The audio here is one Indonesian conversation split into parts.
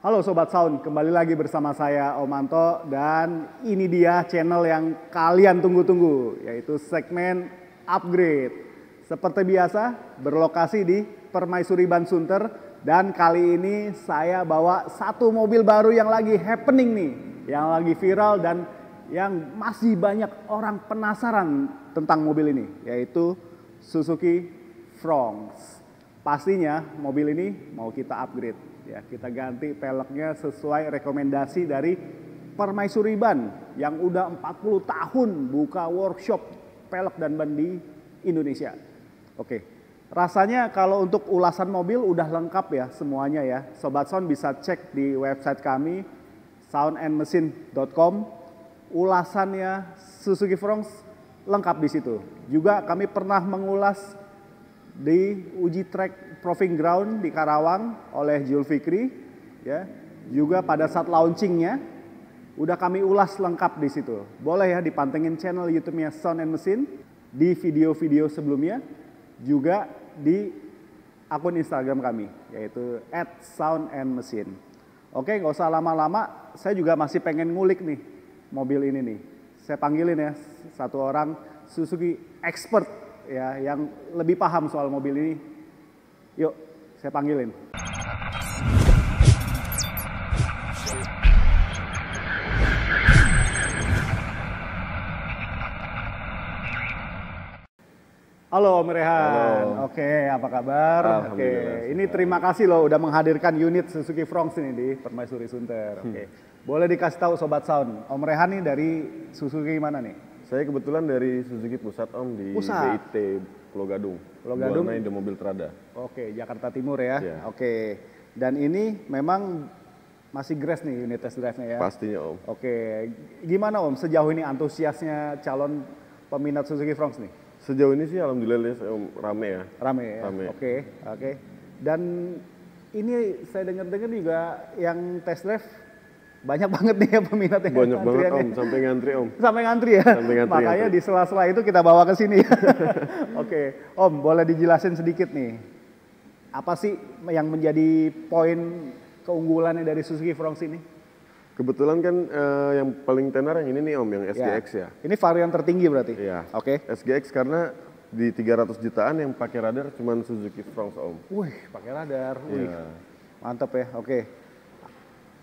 Halo Sobat Sound, kembali lagi bersama saya Om Anto dan ini dia channel yang kalian tunggu-tunggu, yaitu segmen Upgrade. Seperti biasa, berlokasi di Permaisuri Ban Sunter dan kali ini saya bawa satu mobil baru yang lagi happening nih, yang lagi viral dan yang masih banyak orang penasaran tentang mobil ini, yaitu Suzuki Fronx. Pastinya mobil ini mau kita upgrade. Ya, kita ganti peleknya sesuai rekomendasi dari Permaisuri Ban yang udah 40 tahun buka workshop pelek dan ban di Indonesia. Oke, rasanya kalau untuk ulasan mobil udah lengkap ya semuanya ya. Sobat Sound bisa cek di website kami soundandmesin.com. Ulasannya Suzuki Fronx lengkap di situ. Juga kami pernah mengulas di uji track proving ground di Karawang oleh Jul Fikri, ya. Juga pada saat launchingnya udah kami ulas lengkap di situ. Boleh ya dipantengin channel YouTube-nya Sound and Mesin di video-video sebelumnya, juga di akun Instagram kami yaitu @soundandmesin. Oke, nggak usah lama-lama, saya juga masih pengen ngulik nih mobil ini nih. Saya panggilin ya satu orang Suzuki expert ya yang lebih paham soal mobil ini. Yuk, saya panggilin. Halo Om Rehan. Halo. Oke, apa kabar? Oke, ini terima kasih loh udah menghadirkan unit Suzuki Fronx ini di Permaisuri Sunter. Oke, boleh dikasih tahu Sobat Sound, Om Rehan nih dari Suzuki mana nih? Saya kebetulan dari Suzuki Pusat Om di BIT Pulau Gadung. Pulau Gadung. Buat main di mobil Trada. Oke, Jakarta Timur ya. Ya. Oke, dan ini memang masih grass nih unit test drive-nya ya. Pastinya Om. Oke, gimana Om sejauh ini antusiasnya calon peminat Suzuki Fronx nih? Sejauh ini sih alhamdulillah Om rame ya. Rame ya. Rame. Oke. Dan ini saya dengar-dengar juga yang test drive banyak banget nih ya peminat yang Banyak banget Om, sampai ngantri Om. Sampai ngantri ya. Makanya di sela-sela itu kita bawa ke sini. Oke, Om boleh dijelasin sedikit nih. Apa sih yang menjadi poin keunggulannya dari Suzuki Fronx ini? Kebetulan kan yang paling tenar yang ini nih Om, yang SGX ya. Ini varian tertinggi berarti? Iya. Oke. SGX karena di 300 jutaan yang pakai radar cuman Suzuki Fronx Om. Wih, pakai radar. Wih. Iya. Mantap ya. Oke.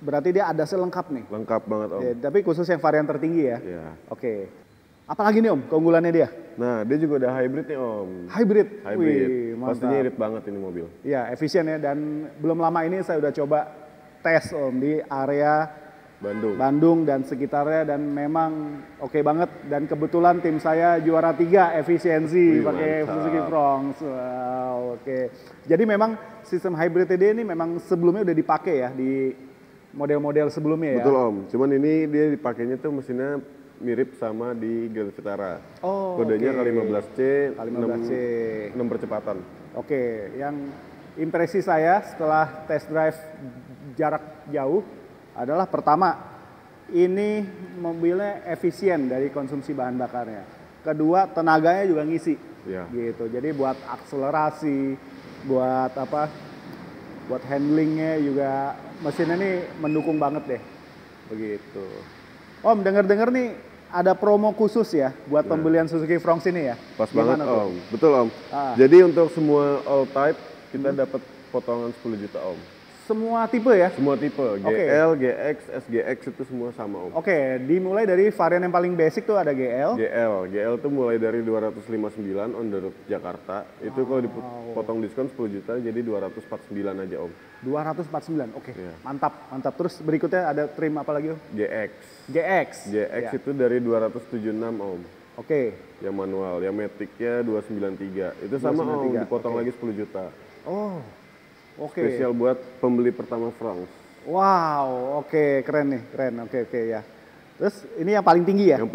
Berarti dia ada selengkap nih. Lengkap banget Om. Ya, tapi khusus yang varian tertinggi ya. Iya. Oke. Apalagi nih Om keunggulannya dia? Nah, dia juga ada hybrid nih Om. Hybrid. Hybrid. Wih, mantap. Pastinya irit banget ini mobil. Iya, efisien ya, dan belum lama ini saya udah coba tes Om di area Bandung dan sekitarnya dan memang oke banget, dan kebetulan tim saya juara 3 efisiensi pakai Suzuki Fronx. Wow, oke. Jadi memang sistem hybrid dia ini memang sebelumnya udah dipakai ya di model-model sebelumnya ya. Betul Om, cuman ini dia dipakainya tuh mesinnya mirip sama di Grand Vitara. Oh, kodenya K15C, K15C. 6 percepatan. Oke, yang impresi saya setelah test drive jarak jauh adalah pertama, ini mobilnya efisien dari konsumsi bahan bakarnya. Kedua, tenaganya juga ngisi. Ya. Gitu. Jadi buat akselerasi, buat apa? Buat handlingnya juga mesinnya ini mendukung banget deh. Begitu. Om, dengar-dengar nih ada promo khusus ya buat pembelian Suzuki Fronx ini ya? Pas banget Om, betul Om. Jadi untuk semua all type kita dapat potongan 10 juta Om. Semua tipe ya? Semua tipe, GL, GX, SGX itu semua sama Om. Oke, dimulai dari varian yang paling basic tuh ada GL. GL tuh mulai dari 259 on the road Jakarta. Itu kalau dipotong diskon 10 juta jadi 249 aja Om. 249, oke. Iya. Mantap. Terus berikutnya ada trim apa lagi Om? GX GX ya. itu dari 276 Om. Oke. Yang manual, yang Matic-nya 293. Itu sama 293, Om, dipotong lagi 10 juta. Oh, oke. Spesial buat pembeli pertama Fronx. Wow, oke, keren nih, keren. Oke ya. Terus ini yang paling tinggi ya? Yang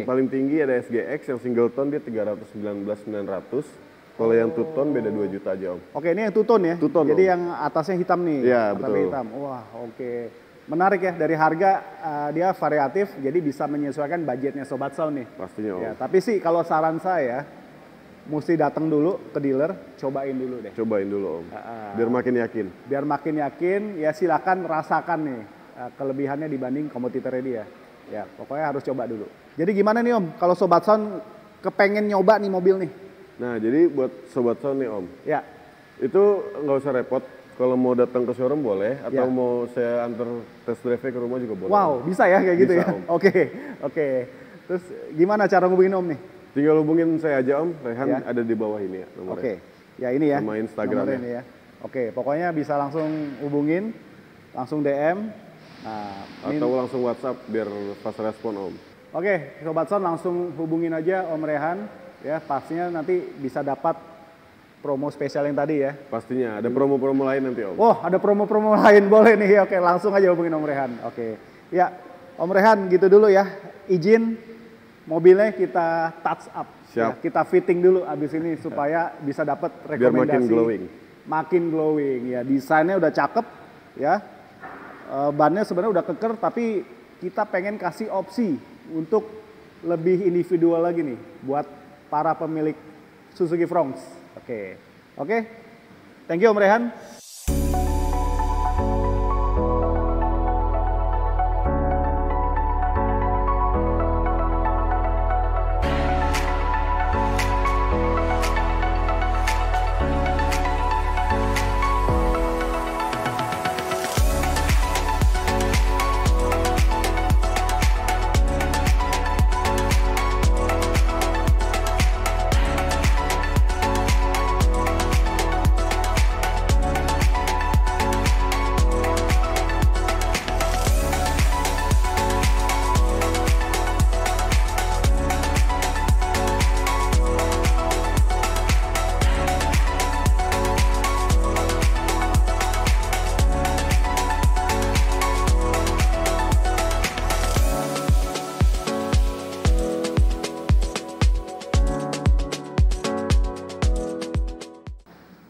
paling tinggi ada SGX yang singleton dia 319.900. Kalau yang two tone beda 2 juta aja Om. Oke, ini yang two tone ya? Two tone, jadi Om. yang atasnya hitam nih. Iya, atapnya betul. hitam. Wah, oke. Menarik ya, dari harga dia variatif, jadi bisa menyesuaikan budgetnya Sobat Sound nih. Pastinya Om. Ya, tapi sih kalau saran saya, mesti datang dulu ke dealer, cobain dulu deh. Cobain dulu Om, biar makin yakin. Biar makin yakin, ya silakan rasakan nih kelebihannya dibanding kompetitornya dia. Ya, pokoknya harus coba dulu. Jadi gimana nih Om, kalau Sobat Sound kepengen nyoba nih mobil nih? Nah, jadi buat Sobat Sound nih Om, Ya, itu nggak usah repot. Kalau mau datang ke showroom boleh, atau Ya. mau saya antar test drive ke rumah juga boleh. wow, bisa ya kayak gitu Bisa, ya? Om. Oke, oke. Terus gimana cara ngubungin Om nih? Tinggal hubungin saya aja Om, Rehan Ya. ada di bawah ini ya nomornya. Oke, ya ini ya. Sama Instagramnya. nomornya ini ya. Oke, pokoknya bisa langsung hubungin, langsung DM. Nah, ini- Atau langsung WhatsApp biar fast respon Om. Oke, Sobat Sound langsung hubungin aja Om Rehan. Ya, pastinya nanti bisa dapat promo spesial yang tadi ya. Pastinya ada promo-promo lain nanti Om. Oh, ada promo-promo lain boleh nih. Oke, langsung aja hubungin Om Rehan. Oke. Ya, Om Rehan gitu dulu ya. Izin mobilnya kita touch up. Ya, Siap. kita fitting dulu abis ini supaya bisa dapat Biar rekomendasi. makin glowing. Makin glowing ya. Desainnya udah cakep ya. Bannya sebenarnya udah keker tapi kita pengen kasih opsi untuk lebih individual lagi nih buat para pemilik Suzuki Fronx. Oke. Oke. Thank you Om Rehan.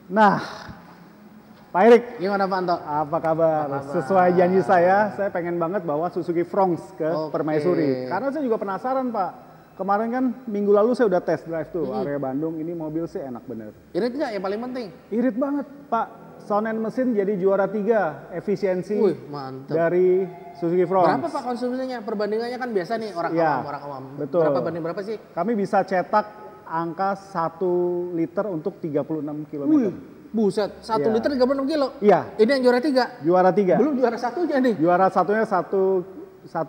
Nah, Pak Erik, Gimana Pak Anto? apa kabar? Sesuai janji saya pengen banget bawa Suzuki Fronx ke Oke. Permaisuri. Karena saya juga penasaran Pak. Kemarin kan minggu lalu saya udah test drive tuh area Bandung. Ini mobil sih enak bener. Irit nggak yang paling penting? Irit banget Pak. Sound and mesin jadi juara 3 efisiensi Wih, mantap. dari Suzuki Fronx. Berapa Pak konsumsinya? Perbandingannya kan biasa nih orang Ya, awam, orang awam. betul. Berapa banding berapa sih? Kami bisa cetak angka 1 liter untuk 36 km. Wih, buset, 1 Iya. liter 36 kilo. Iya, Ini yang juara 3. juara 3. Belum juara satunya nih. Juara satunya 1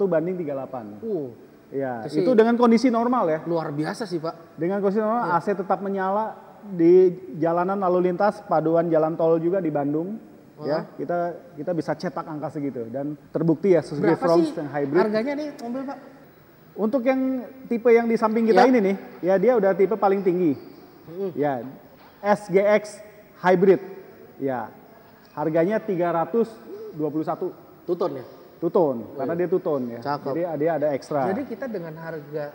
banding 38. Ya, Itu sih- itu dengan kondisi normal ya. Luar biasa sih Pak. Dengan kondisi normal Iya. AC tetap menyala di jalanan lalu lintas paduan jalan tol juga di Bandung. Ya, kita bisa cetak angka segitu dan terbukti ya Suzuki Berapa Fronx sih yang hybrid. harganya nih mobil Pak? Untuk yang tipe yang di samping kita Ya. ini nih, ya dia udah tipe paling tinggi. Ya, SGX hybrid. Ya. Harganya 321 Tuton ya? two-tone karena dia two-tone ya. Cakep. Jadi dia ada ekstra. Jadi kita dengan harga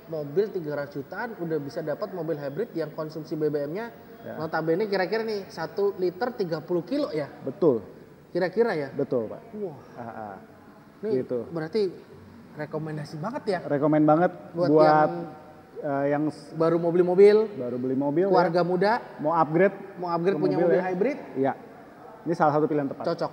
mobil 300 jutaan udah bisa dapat mobil hybrid yang konsumsi BBM-nya notabene kira-kira nih 1 liter 30 kilo ya? Betul. Kira-kira ya? Betul, Pak. Wah, Ini ini gitu. berarti rekomendasi banget ya Rekomen banget buat buat yang baru mobil-mobil, baru beli mobil ya, warga muda mau upgrade mau upgrade ke punya mobil mobil ya. hybrid, Iya. Ini salah satu pilihan tepat. cocok.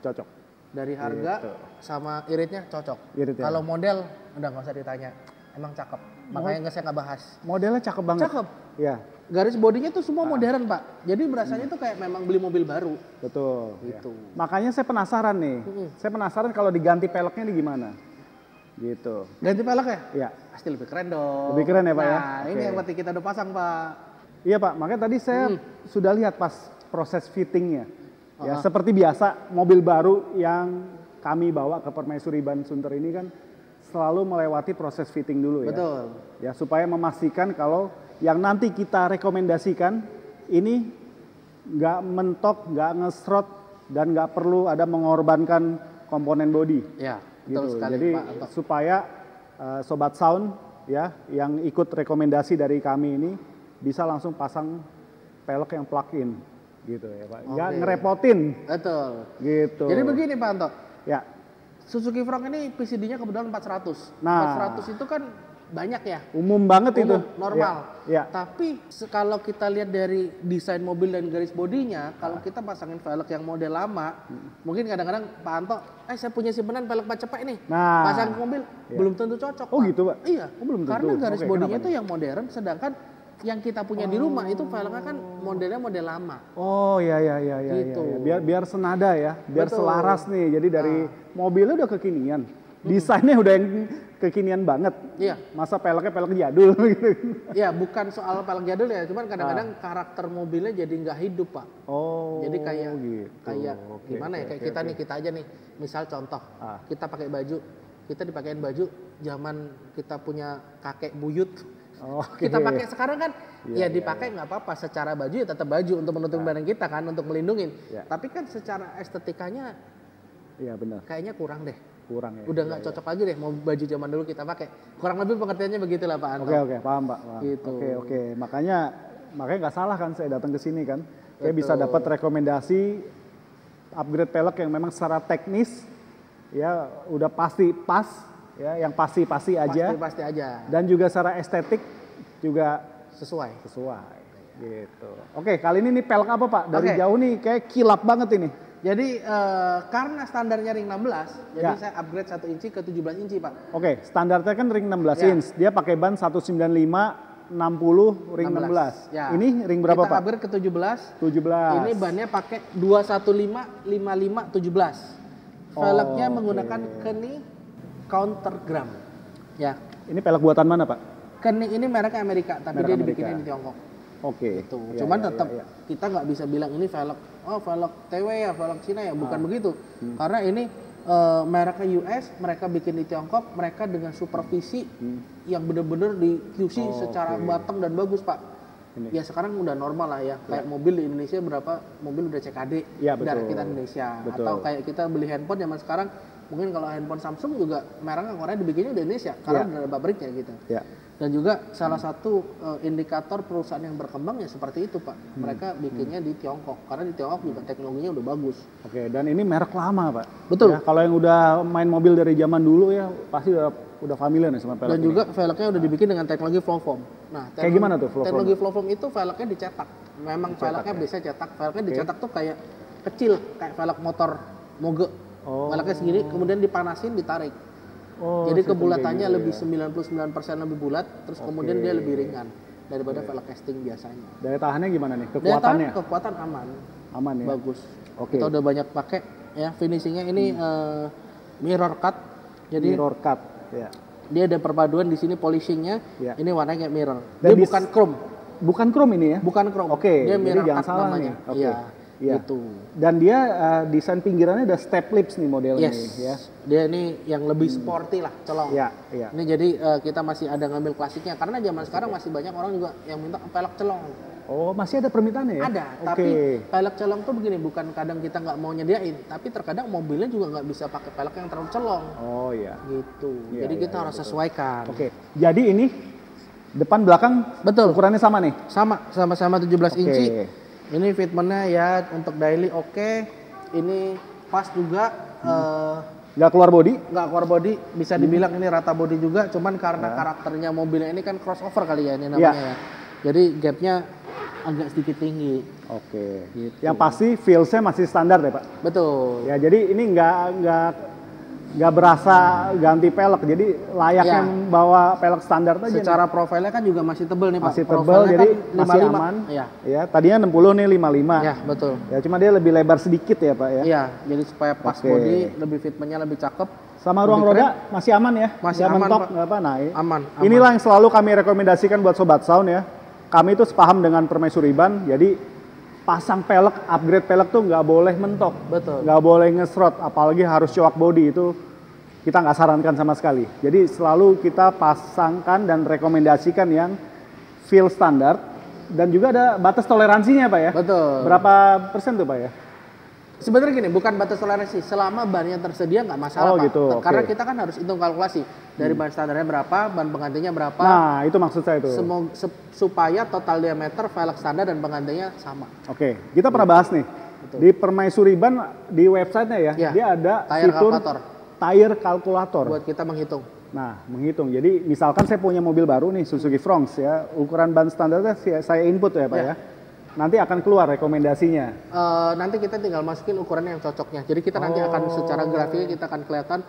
Cocok. Dari harga Gitu. sama iritnya cocok. Irit ya. Kalau model udah nggak usah ditanya, emang cakep. Makanya nggak saya nggak bahas. Modelnya cakep banget. Cakep. Iya, Garis bodinya tuh semua modern Pak. Jadi berasanya tuh kayak memang beli mobil baru. betul. Gitu. Ya. Makanya saya penasaran nih. Saya penasaran kalau diganti peleknya ini gimana. Gitu. Ganti pelek ya? Iya. Pasti lebih keren dong. Lebih keren ya, Pak, ya? Nah, ini Oke. yang berarti kita udah pasang Pak. Iya Pak, makanya tadi saya sudah lihat pas proses fittingnya. Ya seperti biasa mobil baru yang kami bawa ke Permaisuri Ban Sunter ini kan selalu melewati proses fitting dulu ya. Betul. Ya supaya memastikan kalau yang nanti kita rekomendasikan ini nggak mentok, nggak ngesrot dan nggak perlu ada mengorbankan komponen body. Ya, betul Gitu. sekali Jadi Pak Anto. supaya Sobat Sound ya yang ikut rekomendasi dari kami ini bisa langsung pasang pelek yang plug-in gitu ya Pak. Nggak Oke. ngerepotin Betul. gitu. Jadi begini Pak Anto. Ya, Suzuki Fronx ini PCD-nya kebetulan 400. Nah. 400 itu kan banyak ya. Umum banget itu. Normal. Ya. Tapi kalau kita lihat dari desain mobil dan garis bodinya, kalau kita pasangin velg yang model lama, mungkin kadang-kadang Pak Anto, saya punya simpenan velg Pacepe nih, pasang ke mobil, belum tentu cocok. Oh Pak. gitu Pak? Iya, belum tentu. Karena garis bodinya itu yang modern, sedangkan yang kita punya di rumah itu velgnya kan modelnya model lama. Oh iya. Gitu. Biar senada ya, biar Betul. selaras nih. Jadi dari mobilnya udah kekinian, desainnya udah yang kekinian banget. Iya. Masa peleknya pelek jadul gitu. Iya, bukan soal velg jadul ya, cuman kadang-kadang karakter mobilnya jadi nggak hidup Pak. Oh. Jadi kayak Oke, gimana ya, kayak kita nih, kita aja nih, misal contoh, kita pakai baju, kita dipakein baju zaman kita punya kakek buyut. Kita pakai sekarang kan dipakai nggak apa-apa, secara baju ya tetap baju untuk menutupi badan kita kan, untuk melindungi. Tapi kan secara estetikanya benar. kayaknya kurang deh. Kurang ya. Udah nggak cocok lagi deh mau baju zaman dulu kita pakai. Kurang lebih pengertiannya begitulah Pak Anto. Oke, paham Pak. Gitu. Oke. Makanya nggak salah kan saya datang ke sini kan. Saya bisa dapat rekomendasi upgrade pelek yang memang secara teknis ya udah pasti pas ya, yang pasti aja. Pasti aja. Dan juga secara estetik juga sesuai. Gitu. Oke, kali ini nih pelek apa Pak? Dari jauh nih kayak kilap banget ini. Jadi karena standarnya ring 16, jadi saya upgrade 1 inci ke 17 inci Pak. Oke, standarnya kan ring 16 inch. Dia pakai ban 195 60 ring 16. Ya. Ini ring berapa Kita Pak? upgrade ke 17. 17. Ini bannya pakai 215 55 17. Velgnya menggunakan Kenny Countergram. Ya. Ini pelek buatan mana Pak? Kenny ini mereknya Amerika, tapi dia dibikinnya di Tiongkok. Oke. Gitu. Cuman tetap kita nggak bisa bilang ini velg, velg TW ya, velg Cina ya, bukan begitu. Karena ini mereknya US, mereka bikin di Tiongkok, mereka dengan supervisi yang benar-benar di QC secara matang dan bagus Pak. Ya sekarang udah normal lah ya, kayak mobil di Indonesia berapa mobil udah CKD dari kita Indonesia. Atau kayak kita beli handphone zaman sekarang, mungkin kalau handphone Samsung juga mereknya Korea dibikinnya di Indonesia karena udah ada pabriknya gitu. Dan juga salah satu indikator perusahaan yang berkembang ya seperti itu Pak. Mereka bikinnya di Tiongkok karena di Tiongkok juga teknologinya udah bagus. Oke, dan ini merek lama Pak. Betul. Ya, kalau yang udah main mobil dari zaman dulu ya pasti udah familiar nih sama pelek. Dan juga velgnya udah dibikin dengan teknologi flow foam. Nah, kayak gimana tuh flow foam? Teknologi flow foam itu velgnya dicetak. Memang velgnya bisa cetak. Velgnya dicetak tuh kayak kecil, kayak velg motor moge. Velgnya segini, kemudian dipanasin, ditarik. Jadi kebulatannya lebih 99% lebih bulat, terus kemudian dia lebih ringan daripada velg casting biasanya. Daya tahannya gimana nih? Daya Kekuatannya? tahan, kekuatan aman. Aman ya. Bagus. Kita udah banyak pakai ya, finishingnya ini mirror cut. Jadi mirror cut. Ya. Dia ada perpaduan di sini polishingnya. Ini warnanya kayak mirror. Dan dia bukan chrome. Bukan chrome ini ya? Bukan chrome. Oke. Dia mirror jangan cut salah namanya. Iya. Gitu. Dan dia desain pinggirannya ada step lips nih modelnya ya. Dia ini yang lebih sporty lah, colong. Iya. Ini jadi kita masih ada ngambil klasiknya karena zaman sekarang masih banyak orang juga yang minta pelek celong. Oh, masih ada permintaannya ya? Ada, tapi pelek celong tuh begini, bukan kadang kita nggak mau nyediain, tapi terkadang mobilnya juga nggak bisa pakai pelek yang terlalu celong. Oh iya. Gitu. Jadi kita harus sesuaikan. Oke. Jadi ini depan belakang ukurannya sama nih? Sama-sama 17 inci. Ini fitmentnya ya untuk daily ini pas juga. Nggak keluar body? Nggak keluar body, bisa dibilang ini rata body juga, cuman karena karakternya mobilnya ini kan crossover kali ya ini namanya ya. Jadi gapnya agak sedikit tinggi. Oke. Gitu. Yang pasti feels-nya masih standar deh Pak? Betul. Ya jadi ini nggak berasa ganti pelek, jadi layaknya bawa pelek standar aja. Secara profilnya kan juga masih tebel nih Pak. Masih tebel, jadi kan masih aman. Ya, tadinya 60 nih 55. Ya betul. Ya cuma dia lebih lebar sedikit ya Pak ya. Iya, jadi supaya pas body, lebih fitmentnya lebih cakep. Sama ruang roda masih aman ya? Masih aman mentok, Pak. nggak apa, nah, aman. Inilah yang selalu kami rekomendasikan buat Sobat Sound ya. Kami itu sepaham dengan Permaisuri Ban, jadi pasang pelek, upgrade pelek tuh nggak boleh mentok. Betul. Nggak boleh ngesrot, apalagi harus coak body, itu kita nggak sarankan sama sekali. Jadi selalu kita pasangkan dan rekomendasikan yang feel standar, dan juga ada batas toleransinya Pak ya? Betul. Berapa persen tuh Pak ya? Sebenarnya gini, bukan batas toleransi, selama bannya tersedia nggak masalah Pak. Gitu, karena kita kan harus hitung kalkulasi dari ban standarnya berapa, ban penggantinya berapa. Nah itu maksud saya itu. Supaya total diameter velg standar dan penggantinya sama. Oke, kita pernah bahas nih. Di Permaisuri Ban di websitenya ya, dia ada tire fitur kalkulator. tire kalkulator. Buat kita menghitung. Nah, menghitung. Jadi misalkan saya punya mobil baru nih, Suzuki Fronx ya, ukuran ban standarnya saya input ya Pak ya. Nanti akan keluar rekomendasinya. Nanti kita tinggal masukin ukuran yang cocoknya. Jadi kita nanti akan secara grafiknya kita akan kelihatan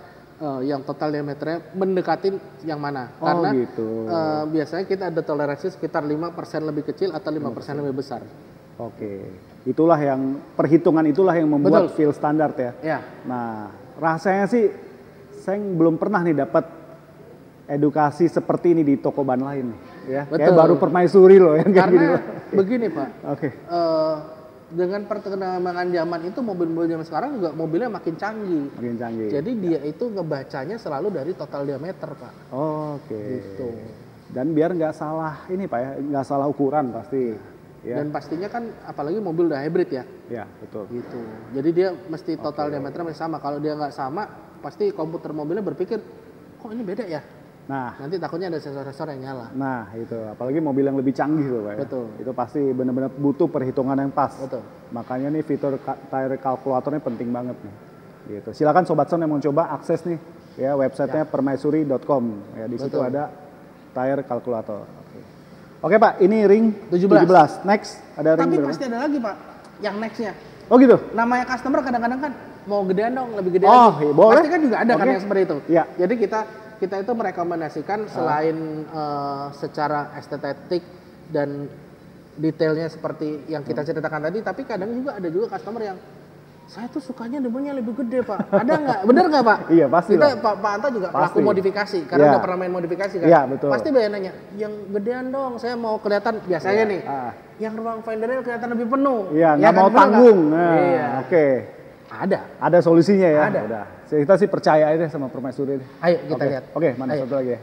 yang total diameternya mendekatin yang mana. Karena gitu. Biasanya kita ada toleransi sekitar 5% lebih kecil atau 5% lebih besar. Oke. Itulah yang perhitungan itulah yang membuat Betul. feel standar ya. Ya. Nah, rasanya sih saya belum pernah nih dapat edukasi seperti ini di toko ban lain ya. Kayak Betul. baru permaisuri loh yang kayak gini Karena loh. begini Pak, Oke. dengan perkembangan zaman itu mobil-mobil zaman sekarang juga mobilnya makin canggih. Makin canggih. Jadi dia itu ngebacanya selalu dari total diameter Pak. Oke. Gitu. Dan biar nggak salah ini Pak ya, nggak salah ukuran pasti. Ya. Dan pastinya kan apalagi mobil udah hybrid ya. Ya, betul. Gitu. Jadi dia mesti total diameternya masih sama. Kalau dia nggak sama, pasti komputer mobilnya berpikir, kok ini beda ya? Nah, Nanti takutnya ada sensor-sensor yang nyala. nah itu apalagi mobil yang lebih canggih loh Pak ya. Betul. Itu pasti benar-benar butuh perhitungan yang pas. Betul. Makanya nih fitur tire kalkulatornya penting banget nih. Gitu. Silakan Sobat Son yang mau coba akses nih ya websitenya permaisuri.com ya, di situ Betul. ada tire kalkulator. Oke Pak, ini ring 17. 17. Next ada ring Tapi berapa? pasti ada lagi Pak, yang nextnya. Oh gitu. Namanya customer kadang-kadang kan mau gedean dong, lebih gedean. Oh, iya, boleh. Pasti kan juga ada kan Oke. yang seperti itu. Iya. Jadi kita itu merekomendasikan selain secara estetik dan detailnya seperti yang kita ceritakan tadi, tapi kadang juga ada juga customer yang saya tuh sukanya demennya lebih gede Pak. Ada nggak? Bener nggak Pak? Iya, pasti Kita lah. Pak Anto juga Pasti. pelaku modifikasi karena Iya. udah pernah main modifikasi kan. Iya, betul. Pasti banyak nanya, yang gedean dong. Saya mau kelihatan biasanya nih. Ah. Yang ruang fendernya kelihatan lebih penuh. Iya, Ya nggak kan, mau bener tanggung. nggak? Nah, Iya. Oke. Ada. Solusinya ya. Ada. Udah. Kita sih percaya aja sama Permaisuri. Ayo kita Oke. lihat. Oke, mana Ayo. satu lagi ya?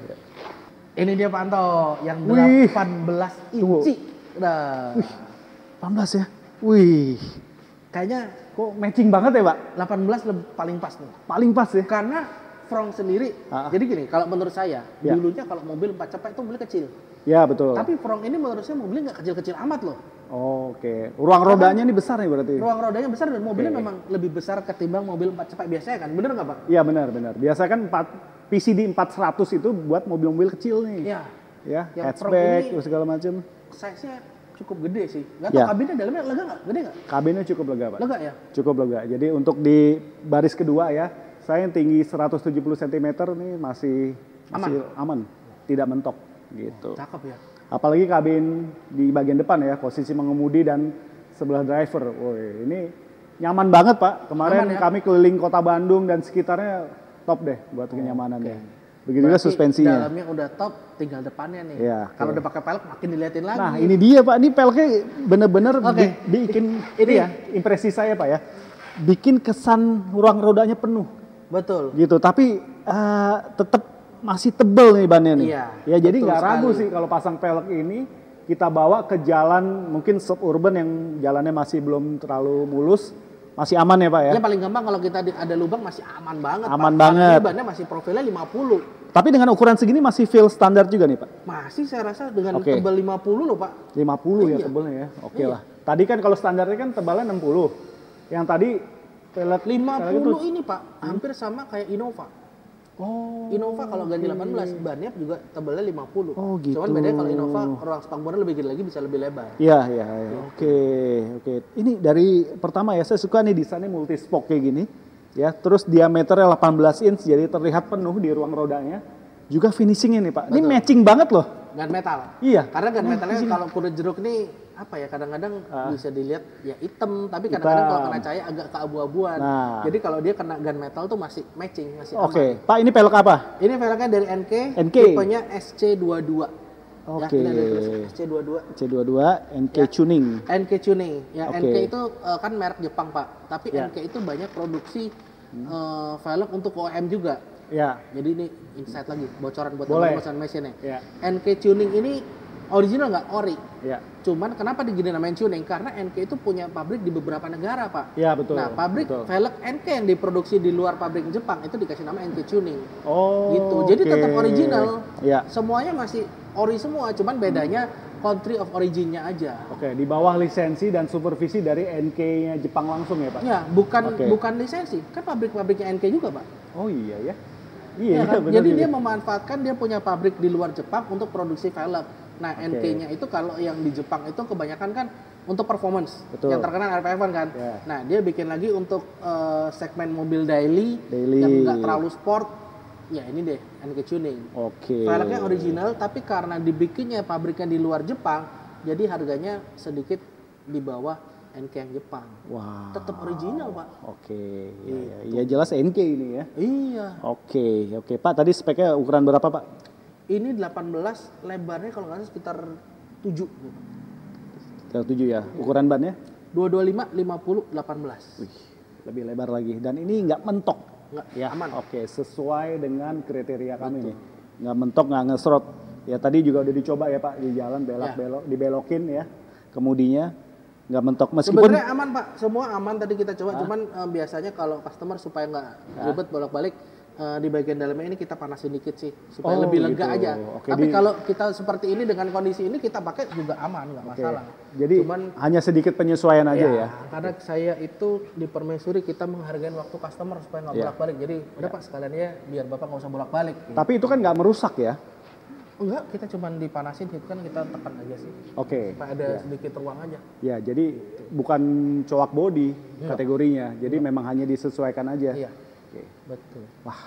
Ini dia Pak Anto yang Wih. 18 Tunggu. inci. Nah, 18 ya. Wih. kayaknya Kok matching banget ya, Pak? 18 paling pas nih. Paling pas ya. Karena Front sendiri, jadi gini, kalau menurut saya, Ya. dulunya kalau mobil 4 cepet itu mobilnya kecil. Ya, betul. Tapi Front ini menurut saya mobilnya nggak kecil-kecil amat loh. Oke. Ruang rodanya ini besar nih berarti. Ruang rodanya besar dan mobilnya Oke. memang lebih besar ketimbang mobil 4 cepet biasanya kan, bener nggak Pak? Iya, benar. Biasa kan PCD 400 itu buat mobil-mobil kecil nih. Iya. Ya, Yang Front hatchback ini- terus segala macam. Size-nya cukup gede sih. Nggak tahu Ya. kabinnya dalamnya lega nggak? Gede nggak? Kabinnya cukup lega, Pak. Lega ya? Cukup lega. Jadi untuk di baris kedua ya, saya yang tinggi 170 cm nih masih aman. Tidak mentok gitu. Cakep ya. Apalagi kabin di bagian depan ya, posisi mengemudi dan sebelah driver. Woi, ini nyaman banget Pak. Kemarin Nyaman ya? kami keliling kota Bandung dan sekitarnya top deh buat kenyamanan deh. Begitu juga Berarti suspensinya. dalamnya udah top, tinggal depannya nih. Iya, Kalau oke. udah pakai pelek makin diliatin lagi. Nah ini dia Pak, ini peleknya bener-bener Oke. bikin ini ya, impresi saya Pak ya. Bikin kesan ruang rodanya penuh Betul. gitu, tapi tetap masih tebel nih bannya nih. Iya, Ya jadi betul nggak ragu sekali. sih kalau pasang pelek ini kita bawa ke jalan mungkin suburban yang jalannya masih belum terlalu mulus, masih aman ya Pak ya. Ya paling gampang kalau kita ada lubang masih aman banget. Aman Pak. banget. Apalagi bannya masih profilnya 50. Tapi dengan ukuran segini masih feel standar juga nih Pak. Masih saya rasa dengan Oke. tebal 50 loh Pak. 50 ya Iya. tebelnya ya. Oke Iya. lah. Tadi kan kalau standarnya kan tebalnya 60. Yang tadi pelek 50 ini Pak hampir sama kayak Innova. Oh. Innova kalau ganti 18 bannya juga tebalnya 50. Oh, gitu. Cuman bedanya kalau Innova ruang spakbornya lebih gede lagi bisa lebih lebar. Iya. Oke. Ini dari pertama ya saya suka nih desainnya multi spoke kayak gini. Ya, terus diameternya 18 inch jadi terlihat penuh di ruang rodanya. Juga finishingnya nih Pak. Ini Betul. matching banget loh. Gun metal. Iya. Karena gun metalnya kalau kulit jeruk nih apa ya kadang-kadang bisa dilihat ya hitam tapi kadang-kadang kalau kena cahaya agak keabu-abuan. Nah. Jadi kalau dia kena gun metal tuh masih matching, masih aman. Oke. Pak ini pelek apa? Ini velgnya dari NK, NK. tipenya SC22. Oke. Ya, ini ada tulisan SC22. C22 NK tuning. NK tuning. Ya, Oke. NK itu kan merek Jepang, Pak. Tapi Ya. NK itu banyak produksi velg untuk OEM juga. Ya. Jadi ini insight lagi, bocoran buat Boleh. teman-teman mesinnya. Ya. NK tuning ini original nggak ori. Ya. Cuman kenapa digini namain tuning? Karena NK itu punya pabrik di beberapa negara, Pak. Ya betul. Nah, pabrik betul. velg NK yang diproduksi di luar pabrik Jepang itu dikasih nama NK tuning. Oh. Gitu. Jadi oke. tetap original. Ya. Semuanya masih ori semua, cuman bedanya country of originnya aja. Oke, di bawah lisensi dan supervisi dari NK-nya Jepang langsung ya Pak? Ya, bukan Oke. bukan lisensi. Kan pabrik-pabriknya NK juga, Pak. Oh iya ya. Iya, kan? benar Jadi juga. dia memanfaatkan dia punya pabrik di luar Jepang untuk produksi velg. Nah, NK-nya itu kalau yang di Jepang itu kebanyakan kan untuk performance. Betul. Yang terkenal RPF-an kan. Ya. Nah, dia bikin lagi untuk segmen mobil daily Daily. yang nggak terlalu sport. Ya ini deh, NK Tuning. Oke. Velgnya original, tapi karena dibikinnya pabriknya di luar Jepang, jadi harganya sedikit di bawah NK yang Jepang. Wah. Tetap original, Pak. Oke. Ya jelas NK ini ya. Iya. Oke. Pak, tadi speknya ukuran berapa, Pak? Ini 18, lebarnya kalau nggak salah sekitar 7. Sekitar 7 ya. Ukuran bannya? 225, 50, 18. Wih, lebih lebar lagi. Dan ini nggak mentok. Nggak, Ya, aman. Oke, sesuai dengan kriteria kami nih. Nggak mentok, nggak ngesrot. Ya tadi juga udah dicoba ya Pak, di jalan belok-belok, dibelokin ya. Kemudinya nggak mentok. Meskipun Sebenarnya aman Pak, semua aman tadi kita coba. Cuman biasanya kalau customer supaya nggak ribet bolak-balik, di bagian dalamnya ini kita panasin dikit sih supaya Oh, lebih lega gitu. aja. Oke, Tapi kalau kita seperti ini dengan kondisi ini kita pakai juga aman, nggak Oke. masalah. Jadi Cuman hanya sedikit penyesuaian aja ya. karena saya itu di Permaisuri kita menghargai waktu customer supaya nggak Ya. bolak-balik. Jadi udah Pak sekalian ya biar Bapak nggak usah bolak-balik. Tapi itu kan nggak merusak ya. Enggak, kita cuman dipanasin itu kan kita tekan aja sih. Oke. Supaya ada sedikit ruang aja. Ya, jadi bukan coak body kategorinya. Jadi memang hanya disesuaikan aja. Iya, Oke. betul. Wah,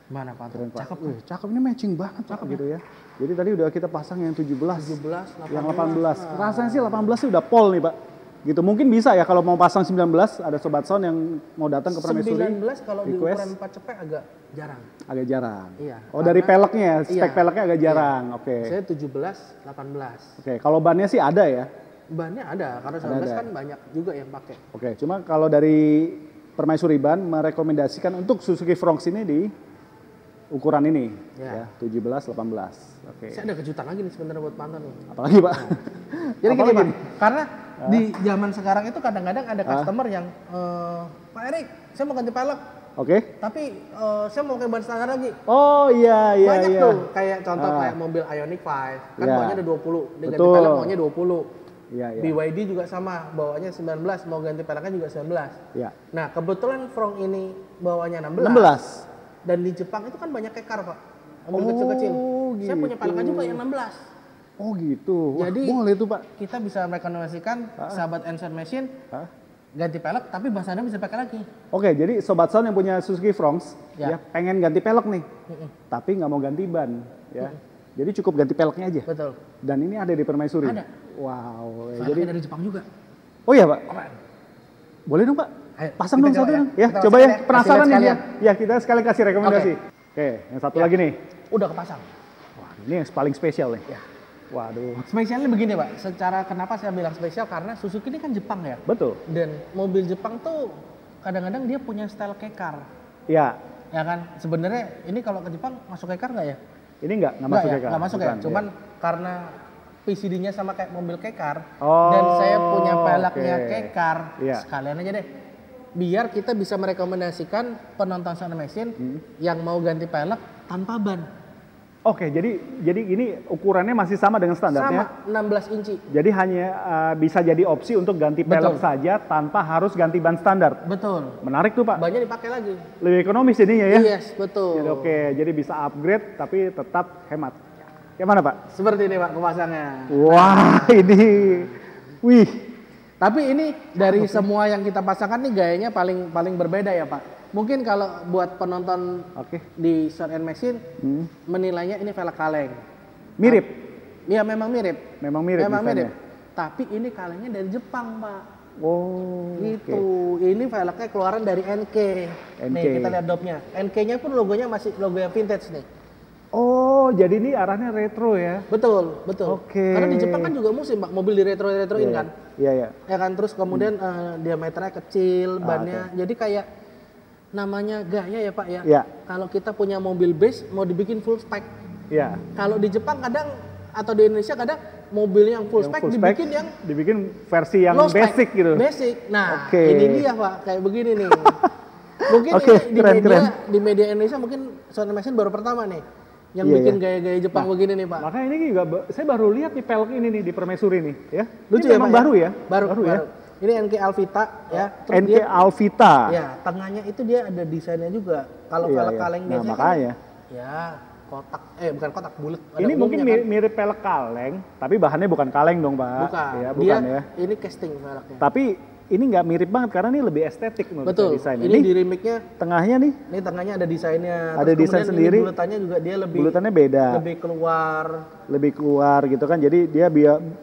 Mana Pak? keren Pak. Cakep. Cakep ini matching banget cakep gitu ya. Jadi tadi udah kita pasang yang 17. 17, 18. Yang 18. Rasanya sih 18 sih udah pol nih, Pak. Gitu. Mungkin bisa ya kalau mau pasang 19, ada sobat sound yang mau datang ke Permaisuri. 19 kalau di request. ukuran 4 cepet agak jarang. Agak jarang. Iya, Oh, dari karena- peleknya ya, spek iya. peleknya agak jarang. Oke. Saya 17, 18. Oke, kalau bannya sih ada ya. Bannya ada, karena 19 Ada. kan banyak juga yang pakai. Oke, cuma kalau dari Permaisuri Ban merekomendasikan untuk Suzuki Fronx ini di ukuran ini Ya. ya, 17 18. Oke. Saya ada kejutan lagi nih sebenarnya buat Panton nih. Apalagi, Pak? Jadi gini Apalagi Pak, nih? karena di zaman sekarang itu kadang-kadang ada customer yang Pak Erik, saya mau ganti pelek, Oke. tapi saya mau pakai ban standar lagi. Oh, iya iya Banyak iya. tuh, kayak contoh kayak mobil Ioniq 5, kan Ya. bawanya ada 20, dia ganti Betul. pelek maunya 20. Iya iya. BYD juga sama, bawanya 19, mau ganti peleknya juga 19. Iya. Nah, kebetulan Frong ini bawanya 16. 16. Dan di Jepang itu kan banyak kekar, Pak. Mobil kecil-kecil. Saya punya gitu. peleknya juga yang 16. Oh gitu. Wah, Jadi- boleh tuh, Pak. Kita bisa merekomendasikan sahabat Ensign Machine Hah? ganti pelek, tapi bahasanya bisa pakai lagi. Oke, jadi sobat sound yang punya Suzuki Fronx Ya. ya pengen ganti pelek nih. Tapi nggak mau ganti ban ya. Jadi cukup ganti peleknya aja. Betul. Dan ini ada di Permaisuri. Ada. Wow. ya, Peleknya jadi dari Jepang juga. oh iya, Pak. Keren. Boleh dong, Pak. Ayo, Pasang kita dong coba satu ya. dong. Ya, Kita coba pasang ya. ya. Penasaran Kasih lihat nih ya. Ya, kita sekali kasih rekomendasi. Oke, yang satu lagi nih. Udah kepasang. Wah, ini yang paling spesial nih. Ya. Waduh. Spesialnya begini, Pak. Secara kenapa saya bilang spesial? Karena Suzuki ini kan Jepang ya. Betul. Dan mobil Jepang tuh kadang-kadang dia punya style kekar. Ya, Ya kan? Sebenarnya ini kalau ke Jepang masuk kekar nggak ya? ini nggak masuk ya, ya, Kak? nggak masuk Bukan, ya. Cuman karena PCD-nya sama kayak mobil kekar Oh, dan saya punya peleknya oke. kekar, Iya. sekalian aja deh. Biar kita bisa merekomendasikan penonton Sound Machine yang mau ganti pelek tanpa ban. Oke, jadi ini ukurannya masih sama dengan standarnya. Sama 16 inci. Jadi hanya bisa jadi opsi untuk ganti pelek Betul. saja tanpa harus ganti ban standar. Betul. Menarik tuh, Pak. Bannya dipakai lagi. Lebih ekonomis jadinya ya. Yes, betul. Jadi, oke, jadi bisa upgrade tapi tetap hemat. Kayak mana, Pak? Seperti ini Pak kepasangnya. Wah, ini. Wih. Tapi ini dari semua yang kita pasangkan nih gayanya paling berbeda ya Pak. Mungkin kalau buat penonton Oke. di Sound Machine menilainya ini velg kaleng. Mirip. Iya memang mirip. Memang mirip Memang desainnya. mirip. Tapi ini kalengnya dari Jepang Pak. Oh. Gitu. Ini velgnya keluaran dari NK. Nih NK. kita lihat dopnya. NK-nya pun logonya masih logo yang vintage nih. Oh, jadi ini arahnya retro ya? Betul, betul. Oke. Karena di Jepang kan juga musim Pak, mobil di retro-retroin kan. Iya, iya. Ya kan terus kemudian diameternya kecil, bannya. Jadi kayak namanya gaya ya Pak ya. Iya. Kalau kita punya mobil base mau dibikin full spec. Iya. Kalau di Jepang kadang atau di Indonesia kadang mobil yang full Yang spec full dibikin yang dibikin versi yang low spec. basic gitu. Basic. Nah, Oke. ini dia Pak, kayak begini nih. Mungkin Oke, ini keren, keren. di media Indonesia mungkin Sound Machine baru pertama nih yang Iya, bikin iya. gaya-gaya Jepang begini nih Pak. Makanya ini juga saya baru lihat di pelek ini nih di Permaisuri nih ya. Lucu Ini ya memang Pak ya? baru ya? Baru ya. Ini NK Alvita ya. Terus NK dia, Alvita. ya, tengahnya itu dia ada desainnya juga. Kalau Iya, velg iya. kaleng Nah, biasanya makanya. kan, ya kotak, bukan kotak, bulat. Ada Ini mungkin umumnya kan. mirip pelek kaleng, tapi bahannya bukan kaleng dong, Pak. Bukan. Ya, Dia bukan ya. ini casting velgnya. Tapi ini nggak mirip banget karena ini lebih estetik menurut Betul. saya desainnya. Ini di remake-nya, Tengahnya nih, ini tengahnya ada desainnya. Ada Terus desain kemudian sendiri. Ini bulatannya juga dia lebih bulutannya beda, lebih keluar. gitu kan. Jadi dia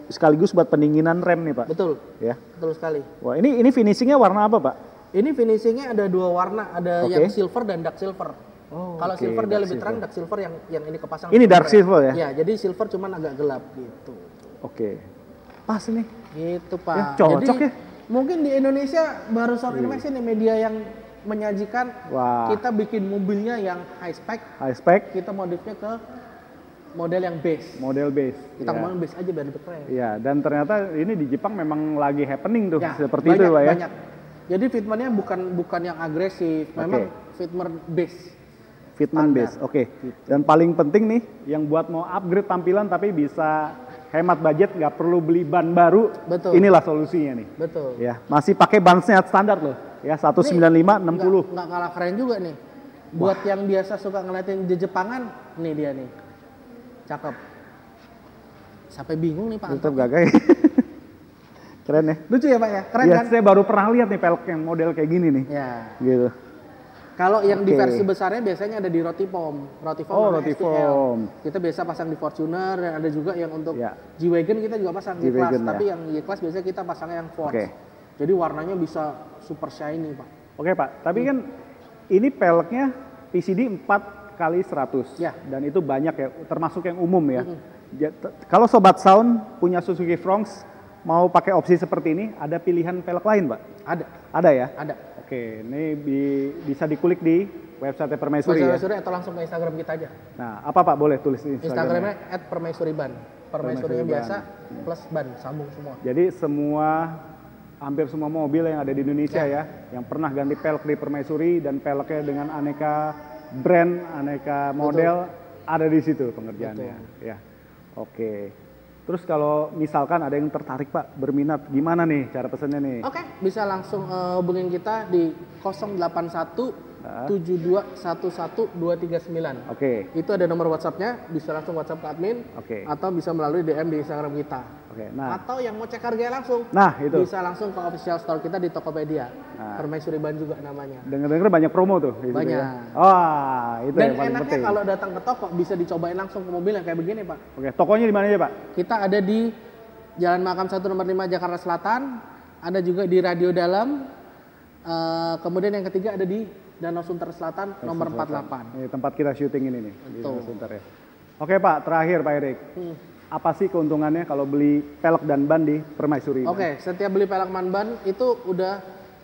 sekaligus buat pendinginan rem nih, Pak. Betul. Ya. Betul sekali. Wah, ini finishingnya warna apa, Pak? Ini finishingnya ada dua warna, ada Oke. yang silver dan dark silver. Oh, Kalau oke, silver dia dark lebih terang, silver. dark silver yang ini kepasang. Ini dark silver silver ya? Iya, jadi silver cuman agak gelap gitu. Oke. Pas ini. Gitu Pak. Ya, cocok jadi, ya. mungkin di Indonesia baru Sound Inmax ini media yang menyajikan Wah. kita bikin mobilnya yang high spec, High spec, kita modifnya ke model yang base. model base. Kita Ya. ngomongin base aja biar lebih keren. Iya, dan ternyata ini di Jepang memang lagi happening tuh, Ya, seperti banyak, itu, Pak ya. banyak. Jadi fitmentnya bukan yang agresif, memang fitment base. Fitment Standar. base, oke. Dan paling penting nih, yang buat mau upgrade tampilan tapi bisa hemat budget, nggak perlu beli ban baru. Betul. Inilah solusinya nih. Betul. Ya, masih pakai ban sehat standar loh. Ya, 195 60. Nggak kalah keren juga nih. Buat yang biasa suka ngeliatin Jepangan, nih dia nih. Cakep. Sampai bingung nih Pak. Tetap gagal. Keren ya. Lucu ya Pak ya? Keren Ya, kan? saya baru pernah lihat nih pelek yang model kayak gini nih. Ya. Gitu. Kalau yang di Oke. versi besarnya biasanya ada di roti foam. Roti foam Oh, sama roti STL. foam. Kita biasa pasang di Fortuner, dan ada juga yang untuk Ya. G-Wagon kita juga pasang G-Wagon, Y-Class. ya. Tapi yang Y-Class biasanya kita pasangnya yang Force. Oke. Jadi warnanya bisa super shiny Pak. Oke Pak, tapi kan ini peleknya PCD 4 kali 100. Ya. Dan itu banyak ya, termasuk yang umum ya. Kalau Sobat Sound punya Suzuki Fronx, mau pakai opsi seperti ini, ada pilihan pelek lain Pak? Ada. Ada ya? Ada. Oke, ini bisa dikulik di website Permaisuri ya. Permaisuri atau langsung ke Instagram kita aja. Nah, apa Pak boleh tulis di Instagramnya? Instagramnya @permaisuriban. Permaisurinya biasa plus ban, sambung semua. Jadi hampir semua mobil yang ada di Indonesia ya, yang pernah ganti pelek di Permaisuri dan peleknya dengan aneka brand, aneka model ada di situ pengerjaannya. Ya, oke. Terus kalau misalkan ada yang tertarik Pak, berminat, gimana nih cara pesannya nih? Oke, bisa langsung hubungin kita di 081 7211239. Oke, Itu ada nomor WhatsApp-nya, bisa langsung WhatsApp ke admin oke, atau bisa melalui DM di Instagram kita. oke. Nah, Atau yang mau cek harganya langsung, itu. bisa langsung ke official store kita di Tokopedia. Nah. Permaisuriban juga namanya. Dengar-dengar banyak promo tuh. di situ Banyak. ya. Wah, itu Dan yang paling enaknya penting. kalau datang ke toko bisa dicobain langsung ke mobil yang kayak begini Pak. Oke, tokonya di mana aja Pak? Kita ada di Jalan Makam 1 nomor 5 Jakarta Selatan, ada juga di Radio Dalam, kemudian yang ketiga ada di Danau Sunter Selatan nomor 48. Ini tempat kita syuting ini nih. Di Betul. sebentar ya. Oke Pak, terakhir Pak Erik. Apa sih keuntungannya kalau beli pelek dan ban di Permaisuri? Oke, setiap beli pelek ban itu udah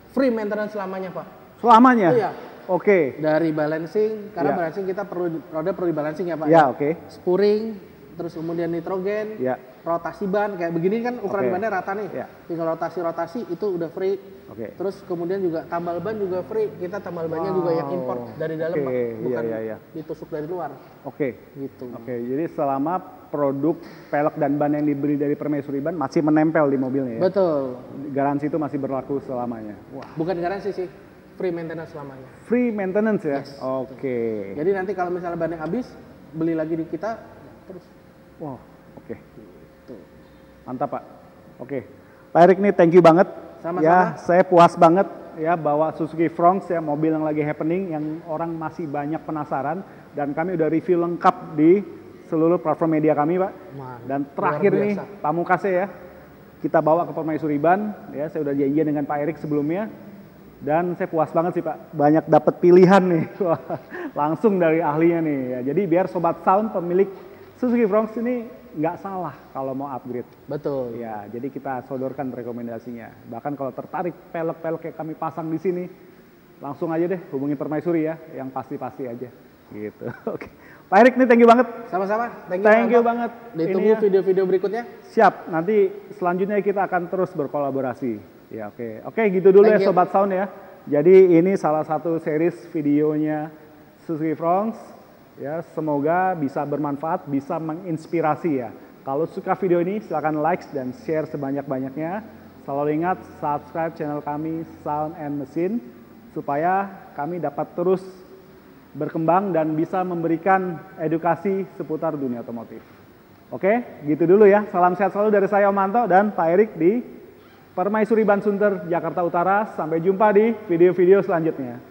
free maintenance selamanya Pak. Selamanya? Iya. Oke. Dari balancing, karena Ya. balancing kita roda perlu di balancing ya Pak. Ya, oke. Spuring, terus kemudian nitrogen, Ya. rotasi ban kayak begini kan ukuran Oke. bannya rata nih. Ya. Tinggal rotasi itu udah free. Oke. Terus kemudian juga tambal ban juga free. Kita tambal bannya juga yang import dari dalam Oke, Pak, bukan iya. ditusuk dari luar. Oke. Gitu. Oke, jadi selama produk pelek dan ban yang dibeli dari Permaisuri Ban masih menempel di mobilnya ya? Betul. Garansi itu masih berlaku selamanya? Wah. Bukan garansi sih, free maintenance selamanya. Free maintenance ya? Yes. Oke. Jadi nanti kalau misalnya ban yang habis, beli lagi di kita terus. Wow, oke. Tuh. Mantap Pak. Oke. Pak Erik nih thank you banget. Sama-sama. Ya, saya puas banget ya bawa Suzuki Fronx ya, mobil yang lagi happening yang orang masih banyak penasaran dan kami udah review lengkap di seluruh platform media kami Pak. Wah, Dan terakhir luar nih biasa. pamungkasnya ya, kita bawa ke Permaisuri Ban ya, saya udah janjian dengan Pak Erik sebelumnya dan saya puas banget sih Pak, banyak dapat pilihan nih. Wah, langsung dari ahlinya nih ya. Jadi biar Sobat Sound pemilik Suzuki Fronx ini nggak salah kalau mau upgrade. Betul. Ya, jadi kita sodorkan rekomendasinya. Bahkan kalau tertarik pelek-pelek yang kami pasang di sini, langsung aja deh hubungi Permaisuri ya, yang pasti-pasti aja. Gitu. Oke. Pak Erik nih thank you banget. Sama-sama. Thank you banget. Ditunggu Ini ya. video-video berikutnya. Siap, nanti selanjutnya kita akan terus berkolaborasi. Ya, oke. Oke, gitu dulu Thank ya you. Sobat Sound ya. Jadi ini salah satu series videonya Suzuki Fronx. Ya, semoga bisa bermanfaat, bisa menginspirasi ya. Kalau suka video ini silahkan like dan share sebanyak-banyaknya. selalu ingat subscribe channel kami Sound and Machine supaya kami dapat terus berkembang dan bisa memberikan edukasi seputar dunia otomotif. Oke, gitu dulu ya. Salam sehat selalu dari saya Omanto dan Pak Erik di Permaisuri Ban Sunter, Jakarta Utara. Sampai jumpa di video-video selanjutnya.